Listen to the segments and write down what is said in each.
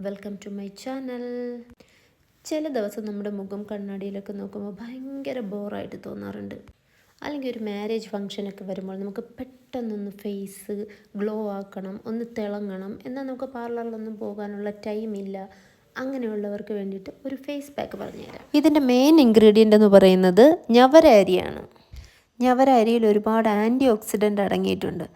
Welcome to my channel. ചില ദിവസം നമ്മുടെ മുഖം കണ്ണാടിയിലൊക്കെ നോക്കുമ്പോൾ ഭയങ്കര ബോറായിട്ട് തോന്നാറുണ്ട്. അല്ലെങ്കിൽ ഒരു മാരേജ് ഫംഗ്ഷനൊക്കെ വരുമ്പോൾ നമുക്ക് പെട്ടെന്നൊന്ന് ഫേസ് ഗ്ലോ ആക്കണം, ഒന്ന് തിളങ്ങണം, എന്നാൽ നമുക്ക് പാർലറിലൊന്നും പോകാനുള്ള ടൈമില്ല. അങ്ങനെയുള്ളവർക്ക് വേണ്ടിയിട്ട് ഒരു ഫേസ് പാക്ക് പറഞ്ഞുതരാം. ഇതിൻ്റെ മെയിൻ ഇൻഗ്രീഡിയൻ്റ് എന്ന് പറയുന്നത് ഞവര അരിയാണ്. ഞവര അരിയിൽ ഒരുപാട് ആൻറ്റി ഓക്സിഡൻ്റ് അടങ്ങിയിട്ടുണ്ട്.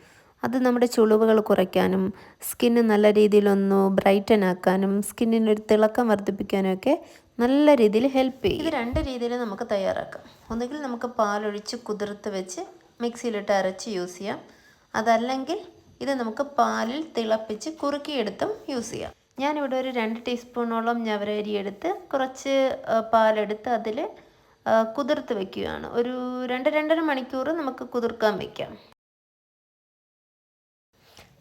അത് നമ്മുടെ ചുളിവുകൾ കുറയ്ക്കാനും സ്കിന്ന് നല്ല രീതിയിലൊന്ന് ബ്രൈറ്റൻ ആക്കാനും സ്കിന്നിനൊരു തിളക്കം വർദ്ധിപ്പിക്കാനും ഒക്കെ നല്ല രീതിയിൽ ഹെൽപ്പ് ചെയ്യും. ഇത് രണ്ട് രീതിയിൽ നമുക്ക് തയ്യാറാക്കാം. ഒന്നുകിൽ നമുക്ക് പാലൊഴിച്ച് കുതിർത്ത് വെച്ച് മിക്സിയിലിട്ട് അരച്ച് യൂസ് ചെയ്യാം. അതല്ലെങ്കിൽ ഇത് നമുക്ക് പാലിൽ തിളപ്പിച്ച് കുറുക്കിയെടുത്തും യൂസ് ചെയ്യാം. ഞാനിവിടെ ഒരു 2 ടീസ്പൂണോളം ഞവര അരി എടുത്ത് കുറച്ച് പാലെടുത്ത് അതിൽ കുതിർത്ത് വെക്കുകയാണ്. ഒരു 2-2.5 മണിക്കൂർ നമുക്ക് കുതിർക്കാൻ വയ്ക്കാം.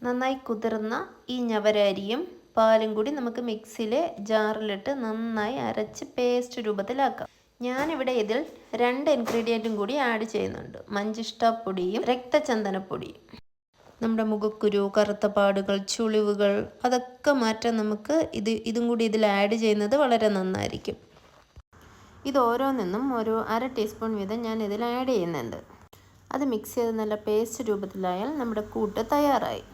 നന്നായി കുതിർന്ന ഈ ഞവര അരിയും പാലും കൂടി നമുക്ക് മിക്സിയിലെ ജാറിലിട്ട് നന്നായി അരച്ച് പേസ്റ്റ് രൂപത്തിലാക്കാം. ഞാനിവിടെ ഇതിൽ 2 ഇൻഗ്രീഡിയൻറ്റും കൂടി ആഡ് ചെയ്യുന്നുണ്ട്. മഞ്ചിഷ്ടപ്പൊടിയും രക്തചന്ദനപ്പൊടിയും. നമ്മുടെ മുഖക്കുരു, കറുത്ത പാടുകൾ, ചുളിവുകൾ അതൊക്കെ മാറ്റാൻ നമുക്ക് ഇതും കൂടി ഇതിൽ ആഡ് ചെയ്യുന്നത് വളരെ നന്നായിരിക്കും. ഇത് ഓരോന്നിന്നും ഒരു 1/2 ടീസ്പൂൺ വീതം ഞാൻ ഇതിൽ ആഡ് ചെയ്യുന്നുണ്ട്. അത് മിക്സ് ചെയ്ത് നല്ല പേസ്റ്റ് രൂപത്തിലായാൽ നമ്മുടെ കൂട്ട് തയ്യാറായി.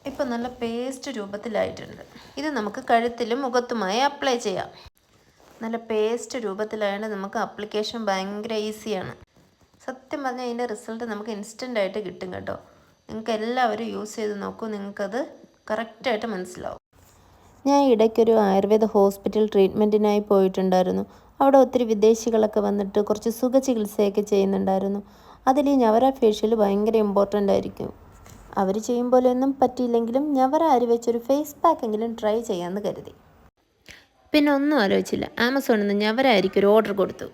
ഇപ്പം നല്ല പേസ്റ്റ് രൂപത്തിലായിട്ടുണ്ട്. ഇത് നമുക്ക് കഴുത്തിലും മുഖത്തുമായി അപ്ലൈ ചെയ്യാം. നല്ല പേസ്റ്റ് രൂപത്തിലായാലും നമുക്ക് അപ്ലിക്കേഷൻ ഭയങ്കര ഈസിയാണ്. സത്യം പറഞ്ഞാൽ ഇതിൻ്റെ റിസൾട്ട് നമുക്ക് ഇൻസ്റ്റൻ്റായിട്ട് കിട്ടും കേട്ടോ. നിങ്ങൾക്ക് എല്ലാവരും യൂസ് ചെയ്ത് നോക്കൂ, നിങ്ങൾക്കത് കറക്റ്റായിട്ട് മനസ്സിലാവും. ഞാൻ ഇടയ്ക്കൊരു ആയുർവേദ ഹോസ്പിറ്റൽ ട്രീറ്റ്മെൻറ്റിനായി പോയിട്ടുണ്ടായിരുന്നു. അവിടെ ഒത്തിരി വിദേശികളൊക്കെ വന്നിട്ട് കുറച്ച് സുഖചികിത്സയൊക്കെ ചെയ്യുന്നുണ്ടായിരുന്നു. അതിൽ ഈ ഞവര ഫേഷ്യൽ ഭയങ്കര ഇമ്പോർട്ടൻ്റ് ആയിരിക്കും. അവർ ചെയ്യും പോലെയൊന്നും പറ്റിയില്ലെങ്കിലും ഞവര അരി വെച്ചൊരു ഫേസ് പാക്കെങ്കിലും ട്രൈ ചെയ്യാമെന്ന് കരുതി. പിന്നെ ഒന്നും ആലോചിച്ചില്ല, ആമസോണിൽ നിന്ന് ഞവര അരിക്ക് ഒരു ഓർഡർ കൊടുത്തു.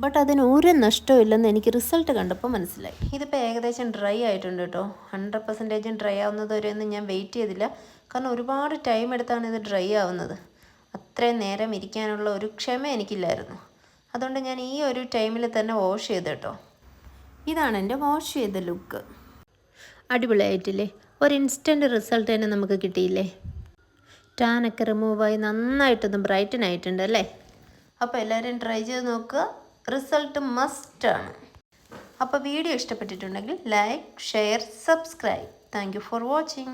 ബട്ട് അതിന് ഒരു നഷ്ടവും ഇല്ലെന്ന് എനിക്ക് റിസൾട്ട് കണ്ടപ്പോൾ മനസ്സിലായി. ഇതിപ്പോൾ ഏകദേശം ഡ്രൈ ആയിട്ടുണ്ട് കേട്ടോ. 100% ഡ്രൈ ആവുന്നത് വരെയൊന്നും ഞാൻ വെയിറ്റ് ചെയ്തില്ല. കാരണം ഒരുപാട് ടൈം എടുത്താണ് ഇത് ഡ്രൈ ആവുന്നത്. അത്രയും നേരം ഇരിക്കാനുള്ള ഒരു ക്ഷമ എനിക്കില്ലായിരുന്നു. അതുകൊണ്ട് ഞാൻ ഈ ഒരു ടൈമിൽ തന്നെ വാഷ് ചെയ്ത് കേട്ടോ. ഇതാണ് എൻ്റെ വാഷ് ചെയ്ത ലുക്ക്. അടിപൊളിയായിട്ടില്ലേ? ഒരു ഇൻസ്റ്റൻറ്റ് റിസൾട്ട് തന്നെ നമുക്ക് കിട്ടിയില്ലേ? ടാനൊക്കെ റിമൂവായി നന്നായിട്ടൊന്ന് ബ്രൈറ്റൻ ആയിട്ടുണ്ട് അല്ലേ? അപ്പോൾ എല്ലാവരും ട്രൈ ചെയ്ത് നോക്കുക. റിസൾട്ട് മസ്റ്റാണ്. അപ്പോൾ വീഡിയോ ഇഷ്ടപ്പെട്ടിട്ടുണ്ടെങ്കിൽ like, share, subscribe. Thank you for watching.